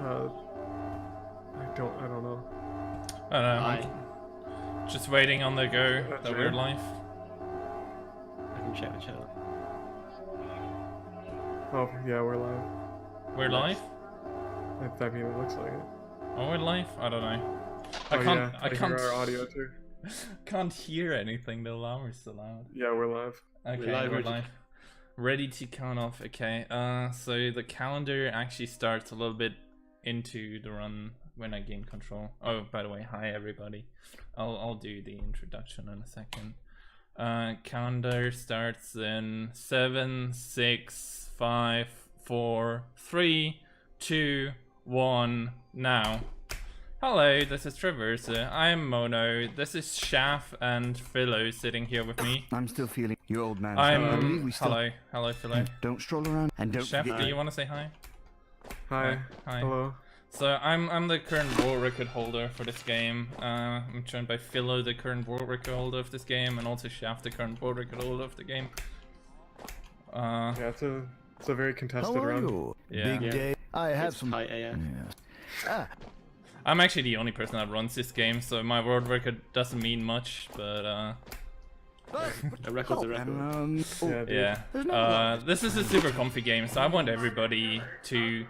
I don't know. I don't know. I'm just waiting on the go that we're live. I can check the chat. Oh, yeah, we're live. We're live? I mean, it looks like it. Oh, we're live? I don't know. I can't hear our audio too. Can't hear anything, the alarm is so loud. Yeah, we're live. Okay, we're live. Ready to count off. Okay, so the calendar actually starts a little bit into the run when I gain control. Oh, by the way, hi everybody. I'll do the introduction in a second. Calendar starts in 7, 6, 5, 4, 3, 2, 1, now. Hello, this is Traversa. I'm Mono. This is Shaft and Philo sitting here with me. I'm still feeling you, old man. Hello, Philo. Don't stroll around and don't Shaft, forget. do you want to say hi? Hi. Hi. Hello. So I'm the current world record holder for this game. I'm joined by Philo, the current world record holder of this game, and also Shaft, the current world record holder of the game. Yeah, it's a very contested How are round. you? Yeah. Big day. I have It's some. high AF. Yeah. I'm actually the only person that runs this game, so my world record doesn't mean much, but A record's a record. yeah. This is a super comfy game, so I want everybody to,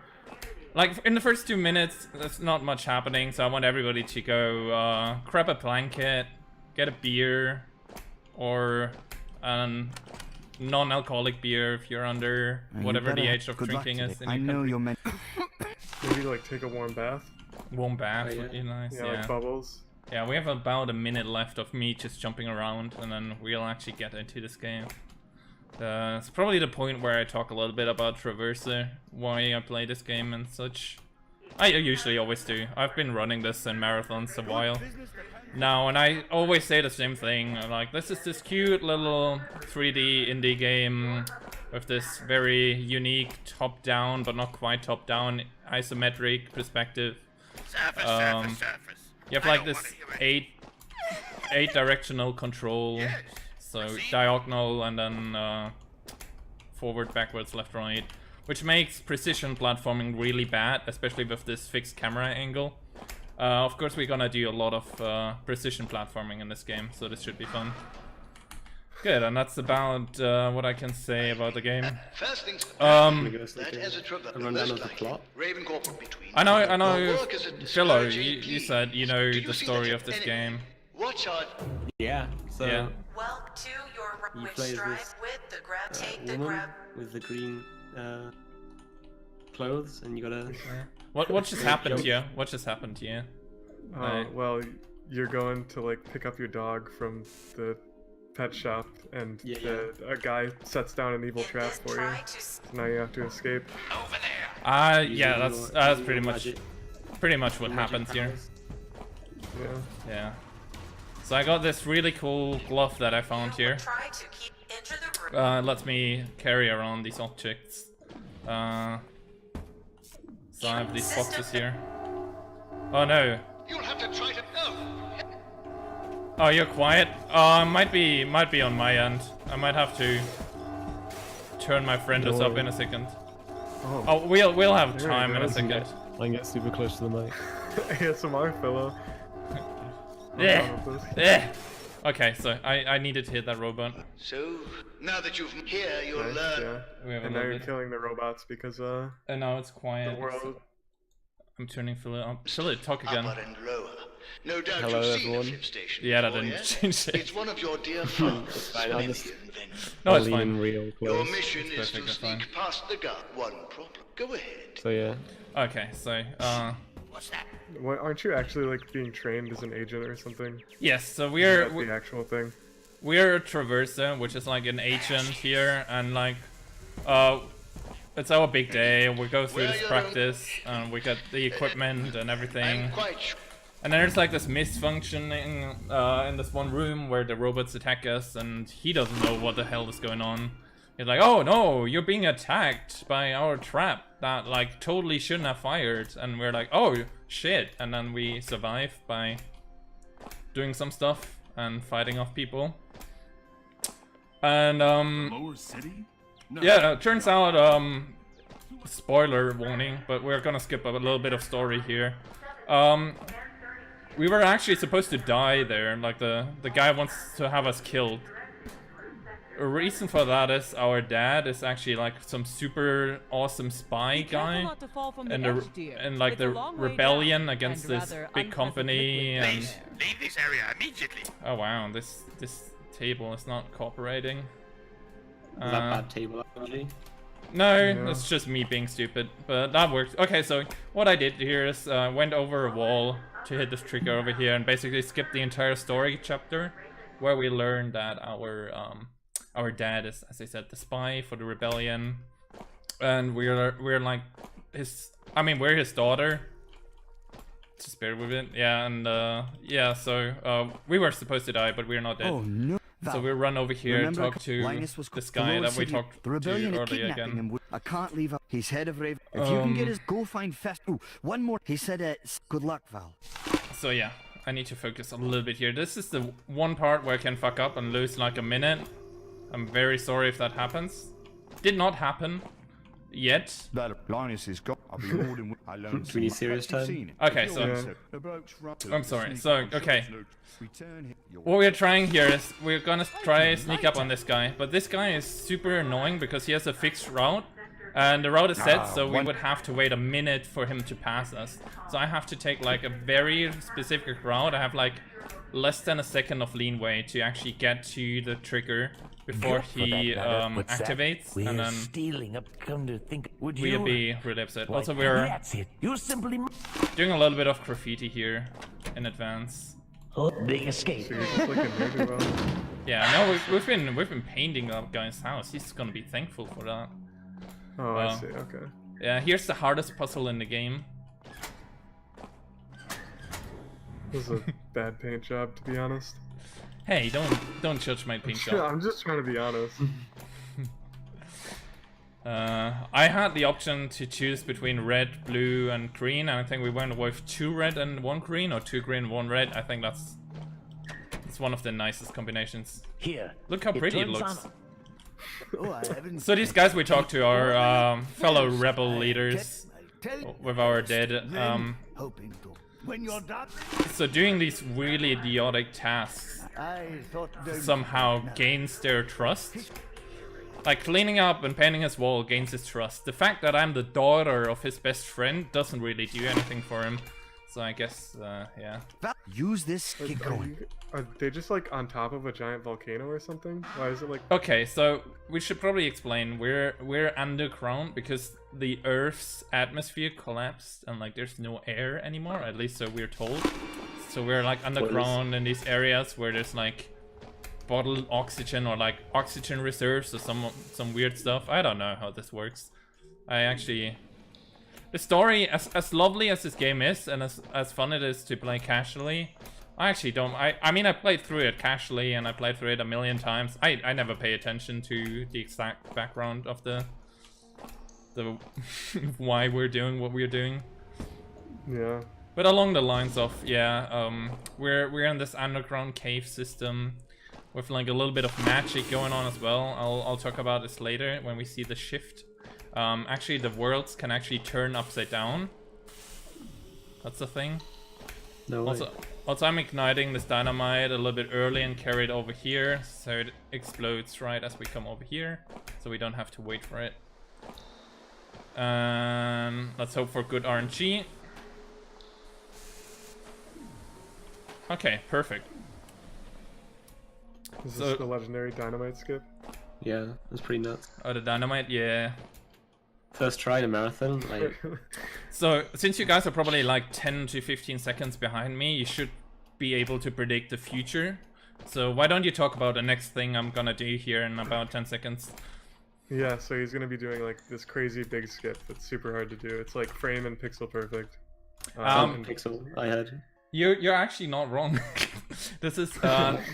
like, in the first 2 minutes, there's not much happening, so I want everybody to go grab a blanket, get a beer, or non-alcoholic beer if you're under whatever the age of drinking is in I your know country. you're meant. Maybe like take a warm bath. Warm bath Oh, yeah. would be nice, Yeah, like bubbles. Yeah, we have about a minute left of me just jumping around, and then we'll actually get into this game. It's probably the point where I talk a little bit about Traversa, why I play this game and such. I usually always do. I've been running this in marathons a while now, and I always say the same thing. I'm like, this is this cute little 3D indie game with this very unique top-down, but not quite top-down, isometric perspective. You have like this eight directional control, so diagonal and then forward, backwards, left, right, which makes precision platforming really bad, especially with this fixed camera angle. Of course, we're gonna do a lot of precision platforming in this game, so this should be fun. Good, and that's about what I can say about the game. Run down of the plot. I know, Philo, you said you know the story of this game. Yeah. So Yeah. you play as this woman with the green clothes, and you gotta. What just happened here? What just happened here? Well, you're going to like pick up your dog from the pet shop, and a guy sets down an evil trap for you. So now you have to escape. Yeah, that's pretty much what happens here. Yeah. Yeah. So I got this really cool glove that I found here. Lets me carry around these objects. So I have these boxes here. Oh no. You'll have to try to Oh, you're quiet? Might be on my end. I might have to turn my frienders up in a second. Oh, we'll have time in a second. I can get super close to the mic. ASMR fellow. Yeah. Okay, so I needed to hit that robot. So, now that you've here, you'll learn. Yeah. We have a And now little you're bit. killing the robots because And now it's quiet. the world. I'm turning Philo up. Philo, talk again. Upper and lower. No doubt Hello, you've seen everyone. the flip station. Yeah, that before, didn't yes? change it. It's one of your dear friends, I many just- inventions. No, it's Lean fine. real Your close. mission It's is perfect, to it's sneak fine. past the guard. One problem. Go ahead. So yeah. Okay, so What's that? What, aren't you actually like being trained as an agent or something? yes, so Is that the actual thing? we're Traversa, which is like an agent here, and like it's our big day. We go through this practice, and we got the equipment and everything. I'm quite sure. And then there's like this misfunctioning in this one room where the robots attack us, and he doesn't know what the hell is going on. He's like, oh no, you're being attacked by our trap that like totally shouldn't have fired. And we're like, oh shit. And then we survive by doing some stuff and fighting off people. And Lower city? No. yeah, it turns out spoiler warning, but we're gonna skip a little bit of story here. We were actually supposed to die there, like the guy wants to have us killed. A reason for that is our dad is actually like some super awesome spy guy, and like the rebellion against this big company. And Please, leave this area immediately. oh wow, this table is not cooperating. Is that bad table actually? No, Yeah. it's just me being stupid, but that works. Okay, so what I did here is went over a wall to hit this trigger over here and basically skipped the entire story chapter where we learned that our dad is, as I said, the spy for the rebellion, and we're like we're his daughter. Just bear with it. Yeah, and yeah, so we were supposed to die, but we're not dead. Oh no. So we run over here and Remember, talk to Linus was this the guy Lord that we City- talked the rebellion to are earlier kidnapping again. him. I can't leave. He's head of Raven. If you can get us, go find Fest. Oh, one more. He said, "Good luck, Val." So yeah, I need to focus a little bit here. This is the one part where I can fuck up and lose like a minute. I'm very sorry if that happens. Did not happen yet. That Linus is got. I'll be holding. I learned. Do we need serious time? Okay, so Yeah. I'm sorry. So okay, what we're trying here is we're gonna try sneak up on this guy, but this guy is super annoying because he has a fixed route. And the route is set, so we would have to wait a minute for him to pass us. So I have to take like a very specific route. I have like less than a second of leeway to actually get to the trigger before he activates, and then stealing up. Come to think, would we'd you? be really upset. Why, Also, we're that's it. You simply. doing a little bit of graffiti here in advance. Oh, big escape. So you're just like a nerd. Yeah, no, we've been painting that guy's house. He's gonna be thankful for that. Oh, I see. Okay. Yeah, here's the hardest puzzle in the game. This is a bad paint job, to be honest. Hey, don't judge my paint job. I'm just trying to be honest. I had the option to choose between red, blue, and green, and I think we went with 2 red and 1 green, or 2 green, 1 red. I think that's one of the nicest combinations. Here. Look how pretty it turns looks. on. Oh, I haven't. So these guys we talked to are fellow rebel leaders with our dead. Hoping to. When you're done, So doing these really idiotic tasks I thought somehow gains their trust. Like cleaning up and painting his wall gains his trust. The fact that I'm the daughter of his best friend doesn't really do anything for him. So I guess, yeah. Use this. Get going. Are they just like on top of a giant volcano or something? Why is it like? Okay, so we should probably explain we're underground because the Earth's atmosphere collapsed and like there's no air anymore. At least so we're told. So we're like underground in these areas where there's like bottled oxygen or like oxygen reserves or some weird stuff. I don't know how this works. The story, as lovely as this game is and as fun it is to play casually, I actually don't. I mean, I played through it casually and I played through it a million times. I never pay attention to the exact background of the why we're doing what we're doing. Yeah. But along the lines of, yeah, we're in this underground cave system with like a little bit of magic going on as well. I'll talk about this later when we see the shift. Actually, the worlds can actually turn upside down. That's the thing. No way. Also, I'm igniting this dynamite a little bit early and carry it over here, so it explodes right as we come over here, so we don't have to wait for it. Let's hope for good RNG. Okay, perfect. Is So- this the legendary dynamite skip? Yeah, that's pretty nuts. Oh, the dynamite, yeah. First try in a marathon, like So, since you guys are probably like 10 to 15 seconds behind me, you should be able to predict the future. So why don't you talk about the next thing I'm gonna do here in about 10 seconds? Yeah, so he's gonna be doing like this crazy big skip that's super hard to do. It's like frame and pixel perfect. And- pixel. I had. You're actually not wrong. This is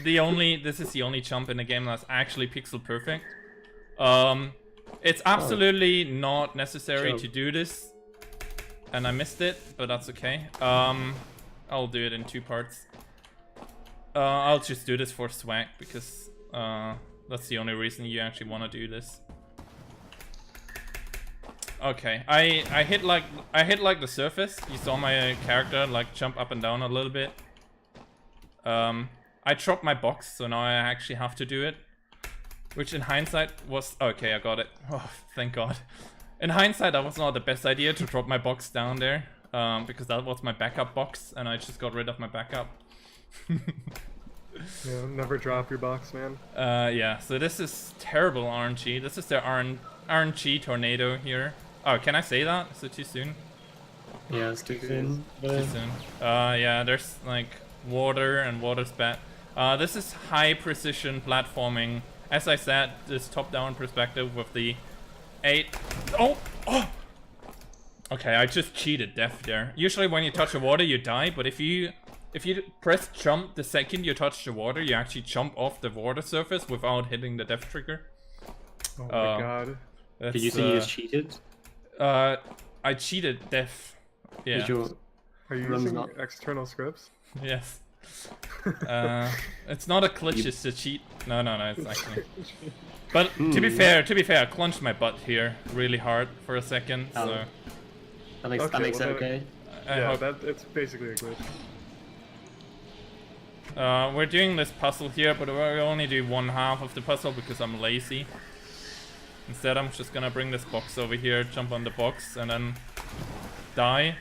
the only jump in the game that's actually pixel perfect. It's absolutely not necessary to do this, and I missed it, but that's okay. I'll do it in 2 parts. I'll just do this for swag because that's the only reason you actually want to do this. Okay, I hit like the surface. You saw my character like jump up and down a little bit. I dropped my box, so now I actually have to do it. Which in hindsight was... Okay, I got it. Oh, thank God. In hindsight, that was not the best idea to drop my box down there. Because that was my backup box, and I just got rid of my backup. Yeah, never drop your box, man. Yeah, so this is terrible RNG. This is the RNG tornado here. Oh, can I say that? Is it too soon? Yeah, it's too soon. Too soon. Yeah, there's like water and water's bad. This is high precision platforming. As I said, this top-down perspective with the 8... Oh! Okay, I just cheated death there. Usually when you touch the water, you die, but if you press jump the second you touch the water, you actually jump off the water surface without hitting the death trigger. Oh my god. Did you say you just cheated? I cheated death. Yeah. Are you using external scripts? Yes. It's not a glitch, it's a cheat. No, it's actually. But to be fair, I clenched my butt here really hard for a second. So that makes it okay. Yeah, it's basically a glitch. We're doing this puzzle here, but we'll only do one half of the puzzle because I'm lazy. Instead, I'm just gonna bring this box over here, jump on the box, and then die.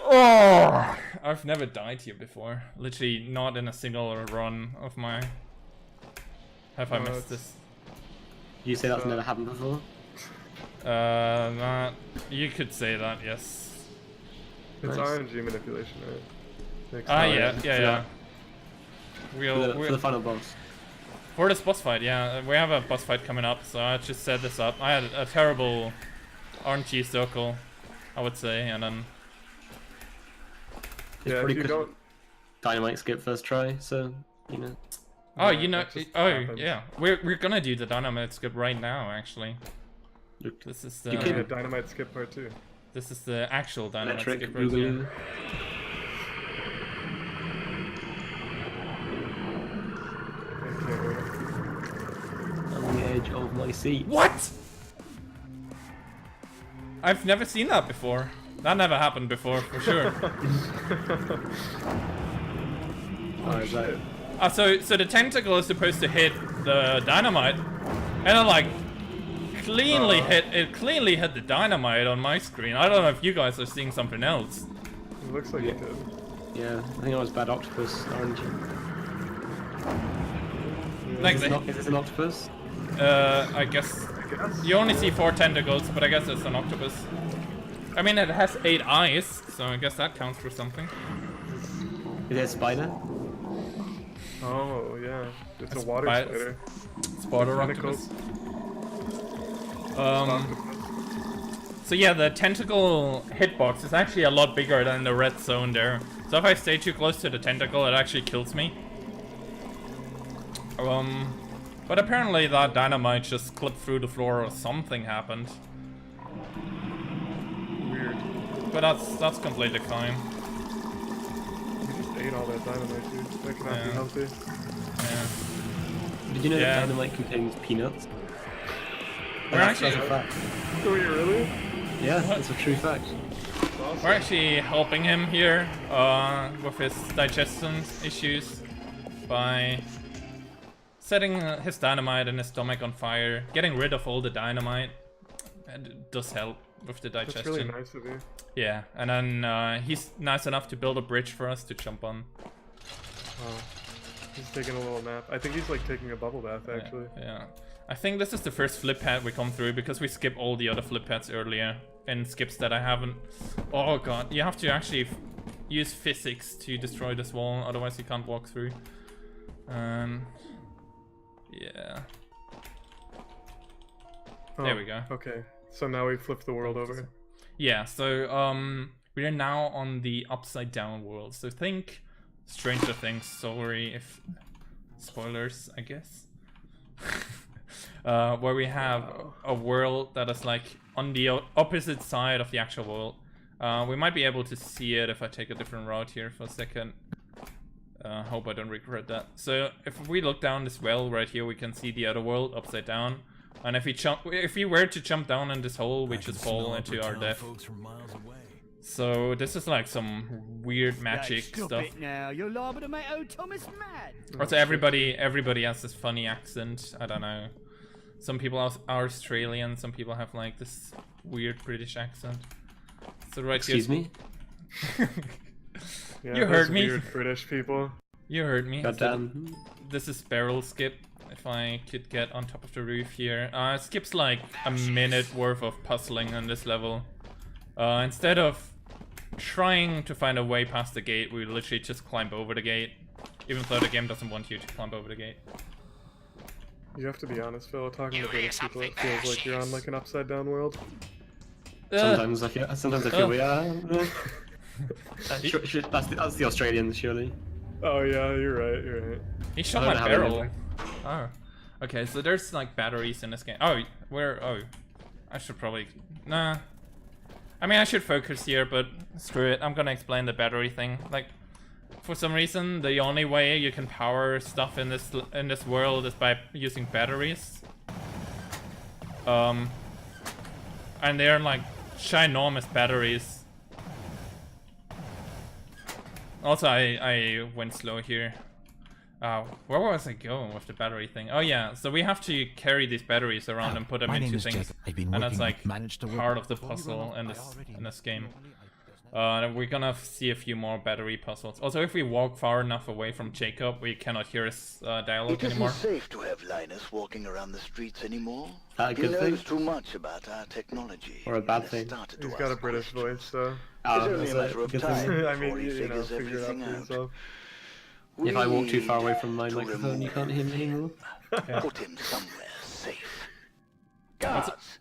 Oh! I've never died here before. Literally not in a single run of my... Have I missed this? You say that's never happened before? You could say that, yes. It's Nice. RNG manipulation, right? Yeah. For the final boss. For this boss fight, yeah. We have a boss fight coming up, so I just set this up. I had a terrible RNG circle, I would say, and then... It's pretty good. Dynamite skip first try, so, you know. Oh, you know... Oh, happens. yeah. We're gonna do the dynamite skip right now, actually. This is the... You can do dynamite skip part 2. This is the actual dynamite Electric skip right here. On the edge of my seat. What? I've never seen that before. That never happened before, for sure. Oh, is that... So the tentacle is supposed to hit the dynamite, and it like cleanly hit the dynamite on my screen. I don't know if you guys are seeing something else. It looks like it did. Yeah, I think I was bad octopus orange. Like Is this an octopus? I guess you only see 4 tentacles, but I guess it's an octopus. I mean, it has 8 eyes, so I guess that counts for something. Is it a spider? Oh, yeah. It's a water spider. Spider octopus. So yeah, the tentacle hitbox is actually a lot bigger than the red zone there. So if I stay too close to the tentacle, it actually kills me. But apparently that dynamite just clipped through the floor or something happened. Weird. But that's completely fine. You just ate all that dynamite, dude. That cannot be healthy. Yeah. Did you know that dynamite contains peanuts? We're actually... That's a fact. Oh, you really? Yeah, that's a true fact. Awesome. We're actually helping him here with his digestion issues by setting his dynamite in his stomach on fire, getting rid of all the dynamite. And it does help with the digestion. That's really nice of you. Yeah, and then he's nice enough to build a bridge for us to jump on. Oh, he's taking a little nap. I think he's like taking a bubble bath, actually. Yeah. I think this is the first flip pad we come through because we skip all the other flip pads earlier and skips that I haven't. Oh god, you have to actually use physics to destroy this wall, otherwise you can't walk through. Yeah. Oh, there we go. Okay, so now we flip the world over. Yeah, so we are now on the upside down world. So think Stranger Things. Sorry if spoilers, I guess. Where we have a world that is like on the opposite side of the actual world. We might be able to see it if I take a different route here for a second. Hope I don't regret that. So if we look down this well right here, we can see the other world upside down. And if we were to jump down in this hole, we just fall into our death. So this is like some weird magic Stop stuff. it now. You're Lava Tomato Thomas mad. Also, everybody has this funny accent. I don't know. Some people are Australian. Some people have like this weird British accent. So right Excuse me? Yeah, You heard those me. Weird British people. You heard me. Goddamn. This is barrel skip. If I could get on top of the roof here. It skips like a minute worth of puzzling on this level. Instead of trying to find a way past the gate, we literally just climb over the gate. Even though the game doesn't want you to climb over the gate. You have to be honest, Phil. Talking to British people, it feels like you're on like an upside down world. Sometimes I feel we are. That's the Australians, surely. Oh yeah, you're right. You're right. He shot my barrel. Oh. Okay, so there's like batteries in this game. Oh, I should probably... Nah. I mean, I should focus here, but screw it. I'm gonna explain the battery thing. Like, for some reason, the only way you can power stuff in this world is by using batteries. And they're like ginormous batteries. Also, I went slow here. Where was I going with the battery thing? Oh yeah, so we have to carry these batteries around and put them into things, and that's like part of the puzzle in this game. We're gonna see a few more battery puzzles. Also, if we walk far enough away from Jacob, we cannot hear his dialogue anymore. It isn't safe to have Linus walking around the streets anymore. A He good thing? knows too much about our technology. Or a bad thing? He's got a British voice, so. It's only a matter of good time thing. I mean, before he you know, figures figure it out everything for out. yourself. If I walk too far away from my To microphone, you remove can't hear me anymore. Put him somewhere safe. Guards,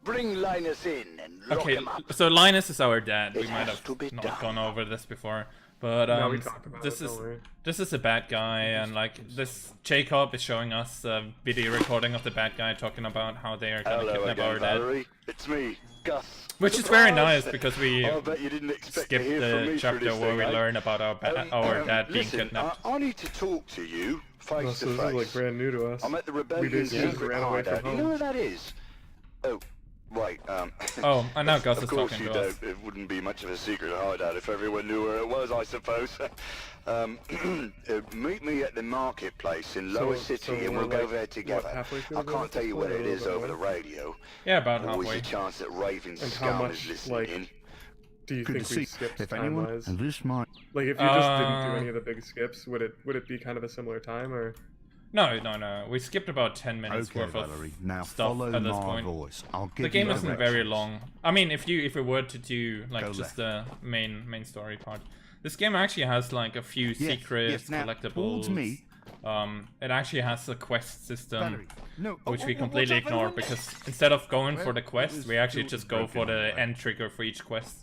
bring Linus in and lock Okay, him up. so Linus is our dad. We It might has have to be not done. gone over this before, but No, we talked about this it, is don't worry. this is a bad guy, and like this Jacob is showing us a video recording of the bad guy talking about how they are gonna Hello kidnap again, our dad, Valerie. It's me, Gus. which is very Surprise! nice because we I bet you didn't expect skipped to hear from the me chapter through this where we thing, eh? learn about our dad being listen, kidnapped. I need to talk to you Oh, face so to this is like face. brand new to us. I'm at the We rebellion basically secret ran away from hideout. You know home. where that is? Oh, right. Oh, and now Gus of is course talking you to us. don't. It wouldn't be much of a secret hideout if everyone knew where it was, I suppose. Meet me at the marketplace in Lower City, and we'll go there together. halfway through I the can't tell you game, where or it a is little over bit the more? radio. Yeah, about Always halfway. a chance that Raven's And how scum much, is listening in. do you Good think to we see. skipped If anyone, time-wise? and this might. Like, if you just didn't do any of the big skips, would it be kind of a similar time, or? No. We skipped about 10 minutes Okay, worth Valerie. of Now stuff follow at this my point. voice. I'll give The game you isn't very directions. long. I mean, if we were to do like Go just left. the main story part, this game actually has like a few secrets, yes, now, collectibles. towards me. It actually has a quest system, Valerie. No. which oh, we oh, completely watch out, ignore Valerie. because instead of going for Well, the quest, this we actually tool just is go for broken, the right? end trigger for each quest.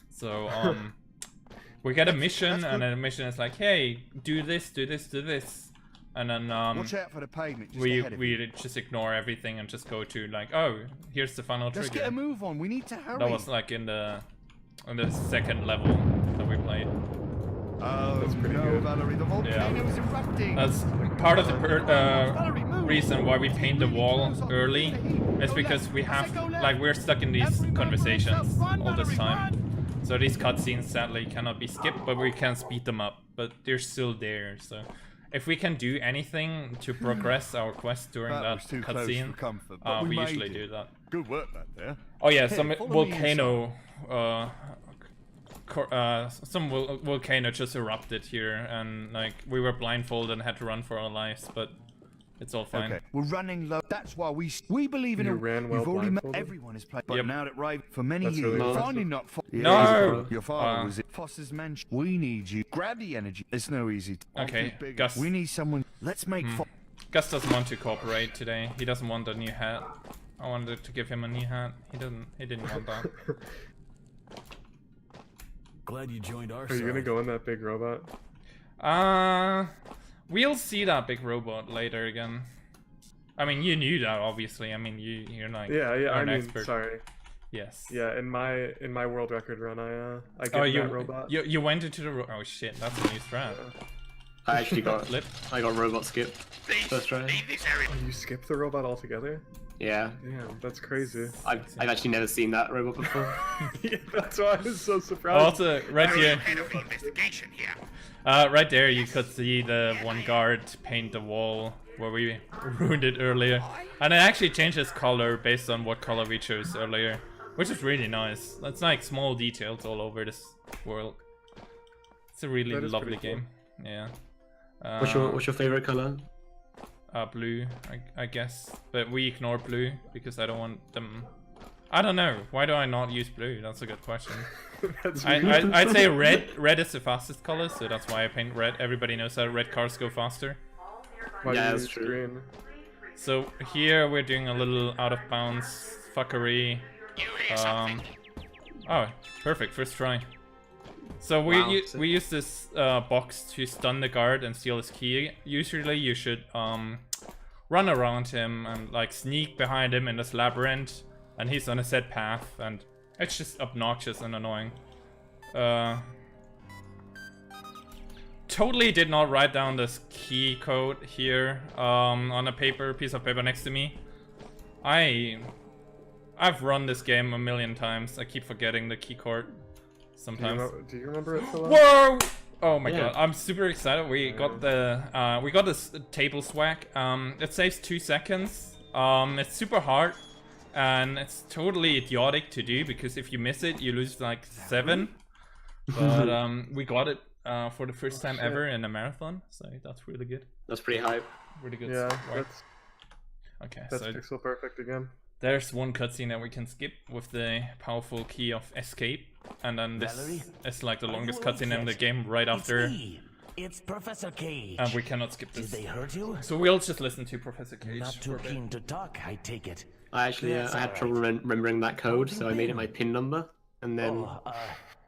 So we get a mission, that's and good. the mission is like, hey, do this, and then Watch out for the pavement just we ahead of you. just ignore everything and just go to like, oh, here's the final Let's trigger. get a move on. We need to hurry. That was like in the second level that we played. Oh, That's pretty no, good. Valerie. The volcano is erupting. That's part of the Valerie, move. reason why we paint the Really wall close up. early is Go because left. we I said have go left. like we're stuck in these Everybody conversations run, all this Valerie, time. run. So these cutscenes sadly cannot be skipped, but we can speed them up. But they're still there. So if we can do anything to progress our quest during That that was too close cutscene, for comfort, but we we usually made it. do that. Good work back there. Oh yeah, Hey, some follow me volcano, some volcano just erupted here, and like we were blindfolded and had to run for our lives, but it's all fine. Okay, we're running low. That's why we believe in You a. ran well You've already met. blindfolded? Everyone has played. But Yep. now that Raven for many That's years, really impressive. finally not. No! Your father was it. Foss's mansion. We need you. Grab the energy. It's no easy. I'll Okay, think bigger. Gus. We need someone. Let's make. Gus doesn't want to cooperate today. He doesn't want a new hat. I wanted to give him a new hat. He didn't want that. Glad you joined our Are you gonna go in that big robot? We'll see that big robot later again. I mean, you knew that obviously. I mean, you're like Yeah. you're I an mean, expert. sorry. Yes. Yeah, in my world record run, I get Oh, in that robot. you went into the oh shit, that's a new strat. I actually got Flip. I got robot skip Please, first try. leave this area. Oh, you skipped the robot altogether? Yeah, Damn, that's crazy. I've actually never seen that robot before. Yeah, that's why I was so surprised. Also, right I'm here, head of the investigation here. right there, you could see the one guard paint the wall where we ruined it earlier, and it actually changes color based on what color we chose earlier, which is really nice. That's like small details all over this world. It's a really That is lovely pretty cool. game. Yeah. What's your favorite color? Blue, I guess, but we ignore blue because I don't want them. I don't know. Why do I not use blue? That's a good question. That's I'd say red. Red is the fastest color, so that's why I paint red. Everybody knows that red cars go faster. Why do Yeah, you that's use true. green? So here we're doing a little out of bounds fuckery. You hear something? Oh, perfect. First try. So Wow. we use this box to stun the guard and steal his key. Usually you should run around him and like sneak behind him in this labyrinth, and he's on a set path, and it's just obnoxious and annoying. Totally did not write down this key code here on a piece of paper next to me. I've run this game a million times. I keep forgetting the key code sometimes. Do you remember it, Philip? Whoa! Oh my Yeah. god, I'm super excited. We got this table swag. It saves 2 seconds. It's super hard, and it's totally idiotic to do because if you miss it, you lose like 7. But we got it for the first time ever in a marathon, so that's really good. That's pretty hype. Really good. Yeah, swag. that's Okay, so pixel perfect again. there's one cutscene that we can skip with the powerful key of escape, and then this Valerie? is like the Are longest you cutscene in the okay? game right after, It's me. It's Professor Cage. and we cannot skip Did this. they hurt you? So we'll just listen to Professor Cage. Not for too a bit. keen to talk, I take it. I actually That's I had alright. trouble remembering that code, so I made it my pin number, and then Oh,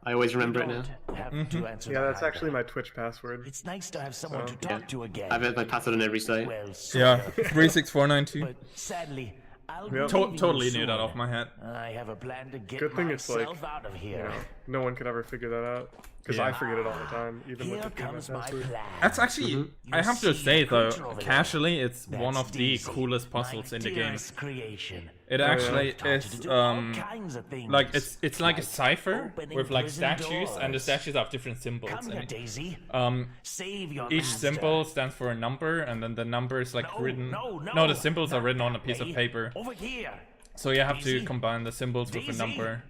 I always remember it now. don't have to answer Yeah, that that's actually either. my Twitch password. It's nice to have someone to So, talk to again. I have it my password on every site. Well, Yeah, sort of. 36492. But sadly, I'll Yep. be leaving you Totally knew soon. that off my head. I have a plan to get Good thing it's like, myself out of You here. know, no one could ever figure that out. Because Yeah. I forget it all the time, even with Here the PMS comes my password. plan. That's actually, Mm-hmm. I have to see say the though, creature over there? casually, it's one That's of the Daisy, coolest puzzles my in the game. dearest creation. It actually Taught you to is, do all kinds of things. like it's like a cipher opening with like prison statues, and the doors. statues have different symbols. Come in here, it. Daisy. Save your Each master. symbol stands for a number, and then the number is like No, written. no, the symbols are not written on a that piece of way. paper. Over here. So you have to Daisy? combine the symbols with a Daisy? number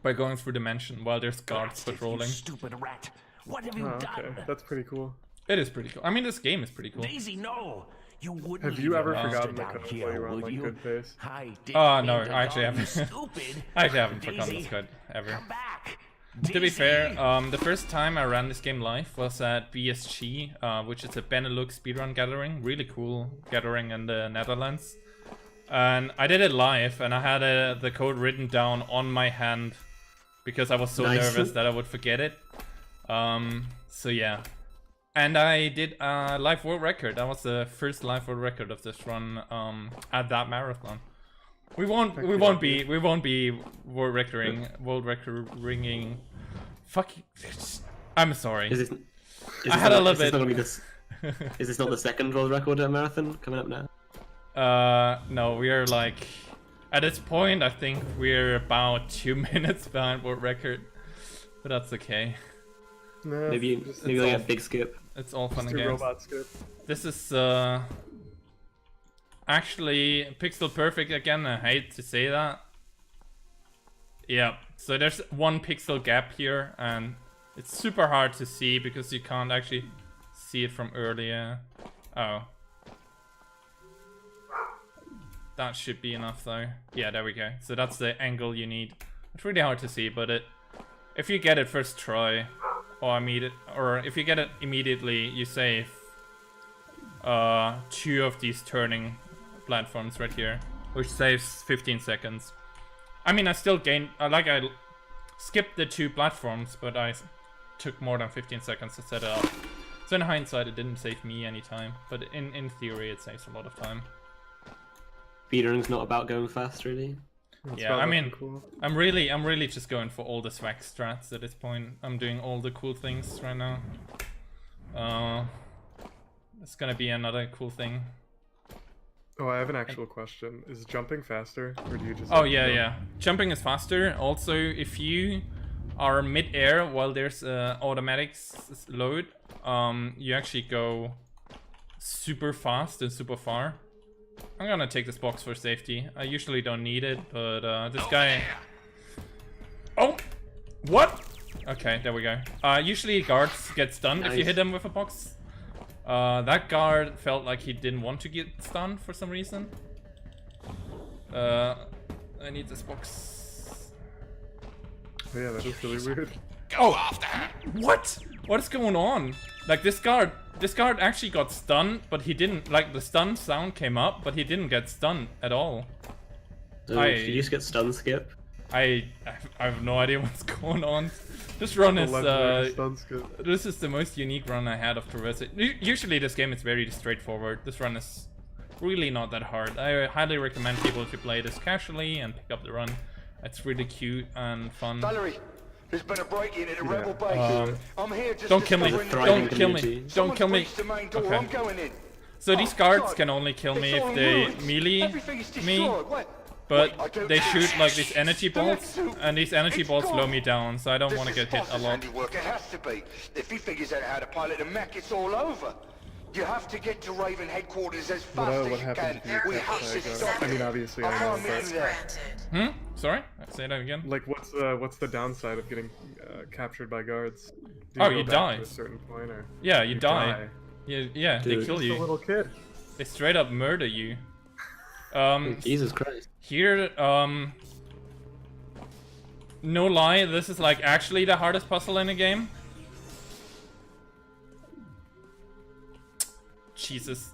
by going through dimension while there's guards Blasted, you patrolling. stupid rat. What have you Oh, done? okay, that's pretty cool. It is pretty cool. I mean, this game is pretty cool. Daisy, no. You wouldn't Have leave you your ever master forgotten the down code while here, you were on would like you? good pace? I didn't No, mean to I actually call you haven't. Stupid. I actually haven't forgotten Daisy, this code ever. Come back. To be Daisy. fair, the first time I ran this game live was at BSG, which is a Benelux speedrun gathering, really cool gathering in the Netherlands. And I did it live, and I had the code written down on my hand because I was so Nice. nervous that I would forget it. So yeah. And I did a live world record. That was the first live world record of this run at that marathon. We won't be world recording. Fuck. I'm sorry. Is this? I had a little bit. Not gonna be this, is this not the second world record at a marathon coming up now? No, we are like at this point. I think we're about 2 minutes behind world record, but that's okay. Nah, Maybe just, maybe all- like a big skip. It's all fun just and do games. robot skip. This is actually pixel perfect again. I hate to say that. Yeah, so there's one pixel gap here, and it's super hard to see because you can't actually see it from earlier. Oh. That should be enough though. Yeah, there we go. So that's the angle you need. It's really hard to see, but if you get it first try, or if you get it immediately, you save 2 of these turning platforms right here, which saves 15 seconds. I mean, I still gained, I skipped the 2 platforms, but I took more than 15 seconds to set it up. So in hindsight, it didn't save me any time, but in theory, it saves a lot of time. Speedrunning's not about going fast, really. It's Yeah, about I looking mean, cool. I'm really just going for all the swag strats at this point. I'm doing all the cool things right now. It's gonna be another cool thing. Oh, I have an actual question. Is jumping faster, or do you just... Oh yeah, yeah. Jumping is faster. Also, if you are mid-air while there's automatic load, you actually go super fast and super far. I'm gonna take this box for safety. I usually don't need it, but this guy... Oh! What? Okay, there we go. Usually guards get stunned if you hit them with a box. That guard felt like he didn't want to get stunned for some reason. I need this box. Oh, yeah, that is really weird. Oh! What? What is going on? Like this guard actually got stunned, but he didn't, like the stun sound came up, but he didn't get stunned at all. So did you just get stun skip? I have no idea what's going on. This run is this is the most unique run I had of Traverse. Usually this game is very straightforward. This run is really not that hard. I highly recommend people to play this casually and pick up the run. It's really cute and fun. Valerie, there's been a break-in at a rebel base. I'm here just don't kill me! thriving Don't kill me! community. Don't kill me! The main door. Okay. I'm going in. So these guards can only kill me if they melee me. But they shoot like these energy bolts, and these energy bolts slow me down, so I don't want to get hit a lot. It has to be. If he figures out how to pilot a mech, it's all over. You have to get to Raven headquarters as fast as What you happens can. if you We catch have to that stop guard? I mean, it. obviously, I know, but... Hmm? Sorry? Say that again. Like, what's the downside of getting captured by guards? Do Oh, go you back die. To a certain point, or Yeah, you die. Yeah, they Dude. kill Just a you. little kid. They straight up murder you. Jesus Christ. Here, no lie, this is like actually the hardest puzzle in the game. Jesus.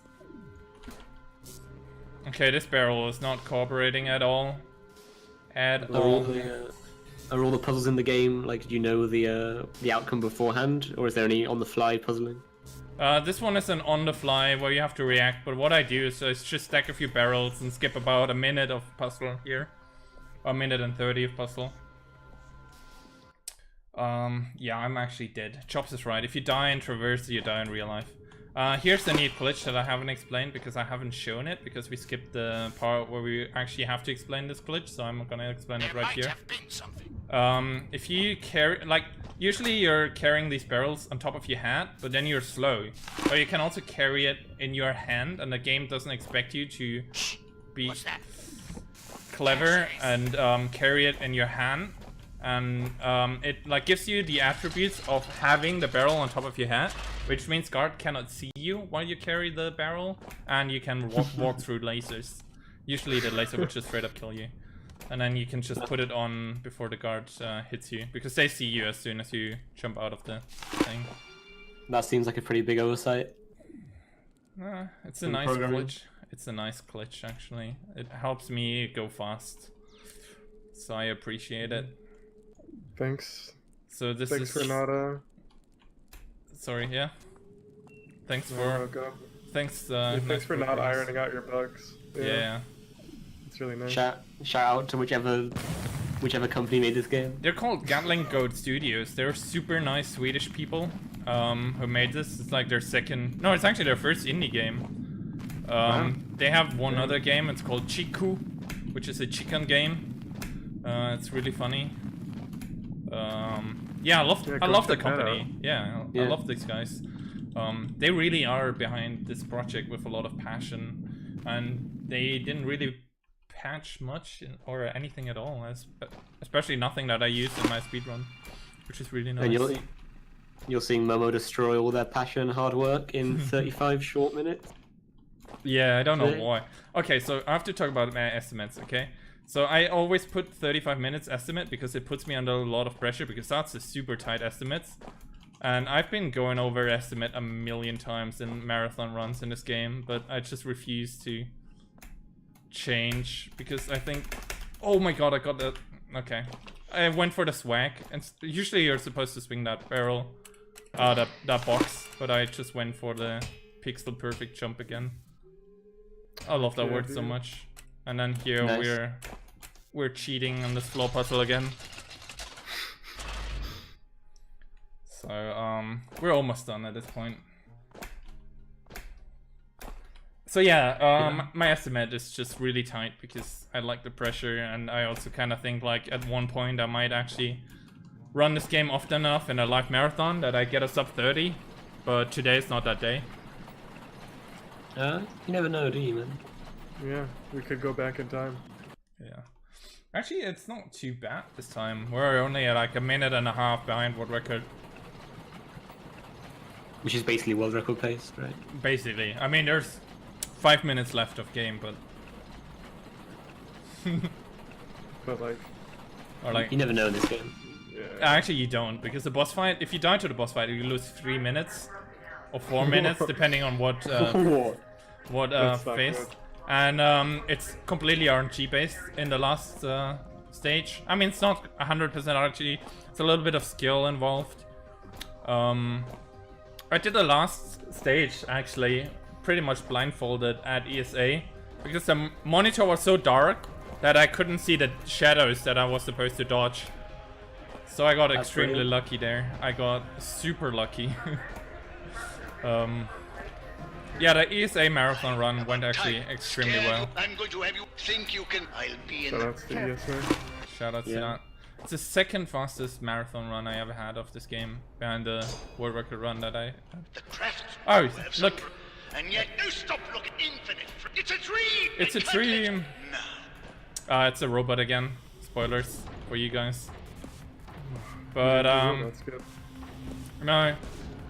Okay, this barrel is not cooperating at all. Are all the puzzles in the game, like, do you know the outcome beforehand, or is there any on-the-fly puzzling? This one is an on-the-fly where you have to react, but what I do is just stack a few barrels and skip about a minute of puzzle here. A minute and 30 of puzzle. Yeah, I'm actually dead. Chops is right. If you die in Traverse, you die in real life. Here's the neat glitch that I haven't explained because I haven't shown it, because we skipped the part where we actually have to explain this glitch, so I'm gonna explain it right here. If you carry, like, usually you're carrying these barrels on top of your head, but then you're slow. Or you can also carry it in your hand, and the game doesn't expect you to be clever and carry it in your hand. And it like gives you the attributes of having the barrel on top of your head, which means guard cannot see you while you carry the barrel, and you can walk through lasers. Usually the laser would just straight up kill you, and then you can just put it on before the guard hits you, because they see you as soon as you jump out of the thing. That seems like a pretty big oversight. It's a nice glitch. It's a nice glitch, actually. It helps me go fast, so I appreciate it. Thanks. So this Thanks is for not Sorry, yeah. Thanks no, for go. thanks Thanks nice for not progress. ironing out your bugs. Yeah. It's really nice. Shout out to whichever company made this game. They're called Gatling Goat Studios. They're super nice Swedish people who made this. It's like their second... No, it's actually their first indie game. They have one other game. It's called Chiku, which is a chicken game. It's really funny. Yeah, I love the company. Yeah, I love these guys. They really are behind this project with a lot of passion, and they didn't really patch much or anything at all, especially nothing that I used in my speedrun, which is really nice. And you're seeing Momo destroy all their passion and hard work in 35 short minutes? Yeah, I don't know why. Okay, so I have to talk about my estimates, okay? So I always put 35 minutes estimate because it puts me under a lot of pressure, because that's a super tight estimate. And I've been going over estimate a million times in marathon runs in this game, but I just refuse to change because I think... Oh my god, I got that... Okay. I went for the swag, and usually you're supposed to swing that barrel, that box, but I just went for the pixel perfect jump again. I love that word so much. And then here we're cheating on this floor puzzle again. So we're almost done at this point. So yeah, my estimate is just really tight because I like the pressure, and I also kind of think like at one point I might actually run this game often enough in a live marathon that I get a sub 30, but today is not that day. You never know, do you, man? Yeah, we could go back in time. Yeah. Actually, it's not too bad this time. We're only at like a minute and a half behind world record. Which is basically world record pace, right? Basically. I mean, there's 5 minutes left of game, but... But like... Or like... You never know in this game. Yeah. Actually, you don't, because the boss fight, if you die to the boss fight, you lose 3 minutes. Or 4 minutes, depending on what phase. Good. And it's completely RNG based in the last stage. I mean, it's not 100% RNG, it's a little bit of skill involved. I did the last stage actually pretty much blindfolded at ESA because the monitor was so dark that I couldn't see the shadows that I was supposed to dodge. So I got extremely lucky there. I got super lucky. Yeah, the ESA marathon run went actually extremely well. I'm going to have you think you can. I'll be in. Shoutouts to ESA. Shoutouts to that. It's the second fastest marathon run I ever had of this game, behind the world record run that I had. The crafts. Oh, look! And yet, no, stop looking infinite. It's a dream. It's a dream. No. It's a robot again. Spoilers for you guys. But That's good. no.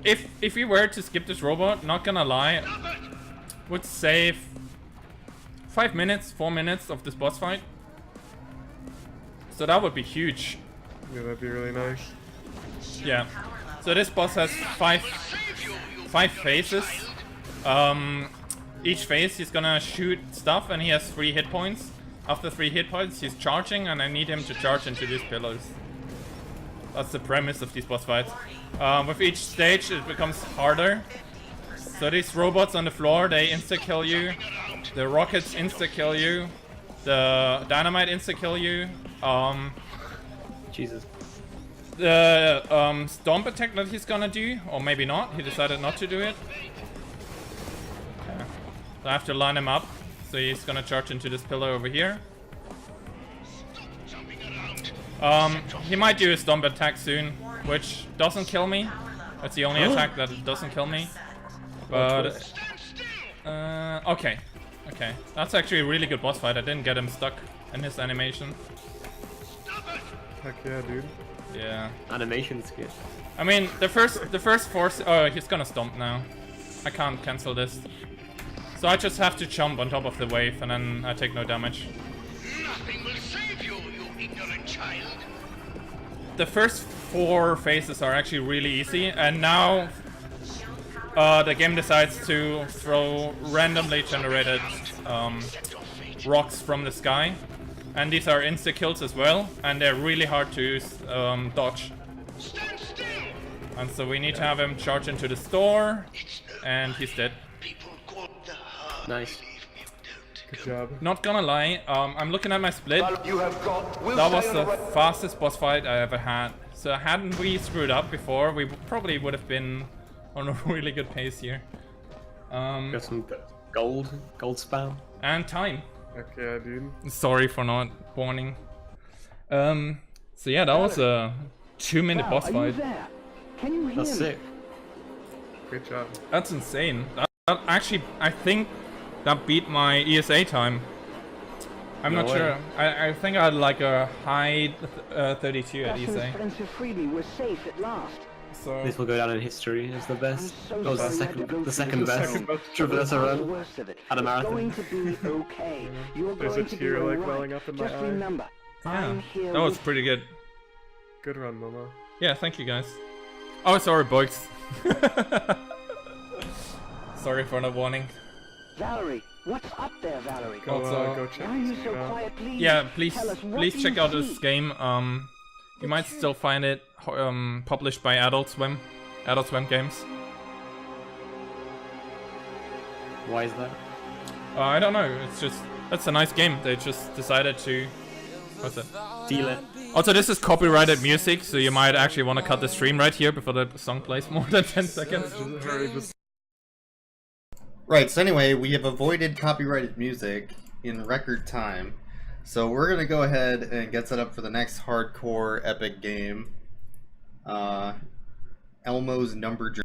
If we were to skip this robot, not gonna lie, would save 5 minutes, 4 minutes of this boss fight. So that would be huge. Yeah, that'd be really nice. Yeah. So this boss has five phases. Each phase he's gonna shoot stuff, and he has 3 hit points. After 3 hit points, he's charging, and I need him to charge into these pillars. That's the premise of these boss fights. With each stage, it becomes harder. So these robots on the floor, they insta-kill you. The rockets insta-kill you. The dynamite insta-kill you. Jesus. The stomp attack that he's gonna do, or maybe not. He decided not to do it. Okay. So I have to line him up. So he's gonna charge into this pillar over here. He might do a stomp attack soon, which doesn't kill me. That's the only attack that doesn't kill me. But okay, that's actually a really good boss fight. I didn't get him stuck in his animation. Heck yeah, dude. Yeah. Animation's good. I mean, the first force. Oh, he's gonna stomp now. I can't cancel this. So I just have to jump on top of the wave, and then I take no damage. Nothing will save you, you ignorant child. The first 4 phases are actually really easy, and now the game decides to throw randomly generated rocks from the sky, and these are insta kills as well, and they're really hard to dodge. Stand still. And so we need to have him charge into the store, and he's dead. People call the heart. Nice. Good job. Not gonna lie, I'm looking at my split. You have got. That was the fastest boss fight I ever had. So hadn't we screwed up before, we probably would have been on a really good pace here. Got some gold spam. And time. Heck yeah, dude. Sorry for not warning. So yeah, that was a 2-minute boss fight. Can you hear That's me? sick. Great job. That's insane. That actually, I think that beat my ESA time. I'm No not way. sure. I think I had like a high 32 at ESA. We're safe at last. So This will go down in history as the best. I'm so That was the sorry I had to go second through this. best Second best traverser The run worst of it. at a It's marathon. going to be okay. You're There's going a to be tear, like, alright. welling up in my Just eye. remember, yeah, I'm here that was with pretty good. Good run, Momo. Yeah, thank you guys. Oh, sorry, boys. Sorry for the warning. Valerie. What's up there, Valerie? Go, Also- go check Why are you this so game out. quiet? Please. Yeah, please, Tell us, what please do check you out see? this game. You might still find it published by Adult Swim Games. Why is that? I don't know. It's a nice game. They just decided to. What's it? Deal it. Also, this is copyrighted music, so you might actually want to cut the stream right here before the song plays more than 10 seconds. Hurry, just... Right, so anyway, we have avoided copyrighted music in record time. So we're going to go ahead and get set up for the next hardcore epic game. Elmo's Number